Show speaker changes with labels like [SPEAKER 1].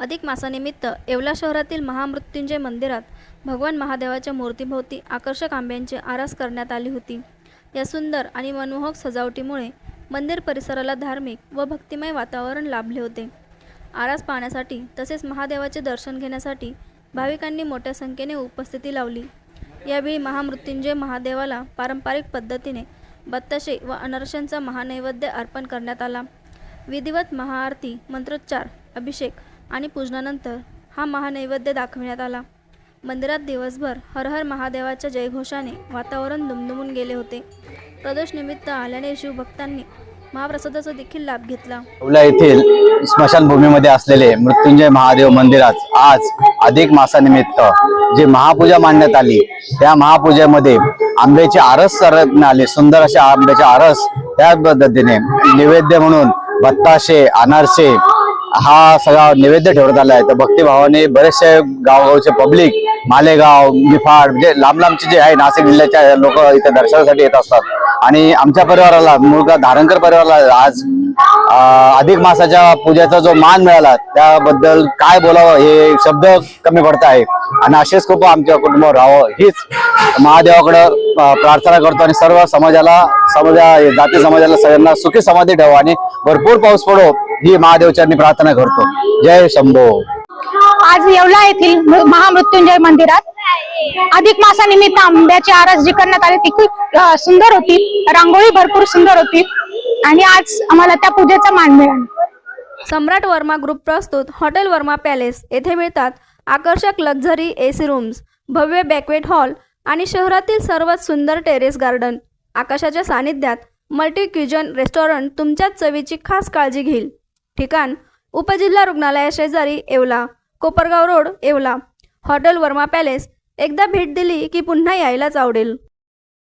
[SPEAKER 1] अधिक मासानिमित्त येवला शहरातील महामृत्युंजय मंदिरात भगवान महादेवाच्या मूर्तीभोवती आकर्षक आंब्यांची आरास करण्यात आली होती. या सुंदर आणि मनमोहक सजावटीमुळे मंदिर परिसराला धार्मिक व भक्तिमय वातावरण लाभले होते. आरास पाहण्यासाठी तसेच महादेवाचे दर्शन घेण्यासाठी भाविकांनी मोठ्या संख्येने उपस्थिती लावली. यावेळी महामृत्युंजय महादेवाला पारंपरिक पद्धतीने बत्ताशे व अनारशांचा महानैवेद्य अर्पण करण्यात आला. विधिवत महाआरती, मंत्रोच्चार, अभिषेक आणि पूजनानंतर हा महानैवेद्य दाखविण्यात आला. मंदिरात दिवसभर हर हर महादेवाच्या जयघोषाने वातावरण दुमदुमून गेले होते. प्रदोष निमित्त आल्याने शिवभक्तांनी महाप्रसादाचा देखील लाभ घेतला.
[SPEAKER 2] येवला येथील स्मशानभूमीमध्ये असलेले मृत्युंजय महादेव मंदिरात आज अधिक मासानिमित्त जी महापूजा मांडण्यात आली, त्या महापूजेमध्ये आंब्याची आरस करण्यात आली. सुंदर अशा आंब्याची आरस त्या पद्धतीने नैवेद्य म्हणून बत्ताशे, अनारसे हा सगळा नैवेद्य ठेवण्यात आला आहे. तर भक्तिभावाने बरेचसे गावगावचे पब्लिक, मालेगाव, निफाड म्हणजे लांब लांबचे जे आहे नाशिक जिल्ह्याच्या लोक इथे दर्शनासाठी येत असतात. आणि आमच्या परिवाराला, मुलगा धारणकर परिवाराला आज अधिक मासाच्या पूजेचा जो मान मिळाला त्याबद्दल काय बोलावं हे शब्द कमी पडत आहे. आणि असेच कृपा आमच्या कुटुंबावर राहावं हीच महादेवाकडं प्रार्थना करतो. आणि सर्व समाजाला, जाती समाजाला सगळ्यांना सुखी समाधी ठेवा आणि भरपूर पाऊस पडो ही महादेवचरणी प्रार्थना करतो. जय शंभो.
[SPEAKER 3] आज येवला येथील महामृत्युंजय मंदिरात अधिक मासानिमित्त आंब्याची आरास जी करण्यात आली ती खूप सुंदर होती. रांगोळी भरपूर सुंदर होती आणि आज आम्हाला त्या पूजेचा मान मिळाला.
[SPEAKER 1] सम्राट वर्मा ग्रुप प्रस्तुत हॉटेल वर्मा पॅलेस येथे मिळतात आकर्षक लक्झरी एसी रूम्स, भव्य बॅक्वेट हॉल आणि शहरातील सर्वात सुंदर टेरेस गार्डन. आकाशाच्या सानिध्यात मल्टी क्युजन रेस्टॉरंट तुमच्याच चवीची खास काळजी घेईल. ठिकाण: उपजिल्हा रुग्णालया शेजारी Yeola, Kopargaon road, Yeola. Hotel Verma palace. एकदा भेट दिली की पुन्हा यायलाच आवडेल.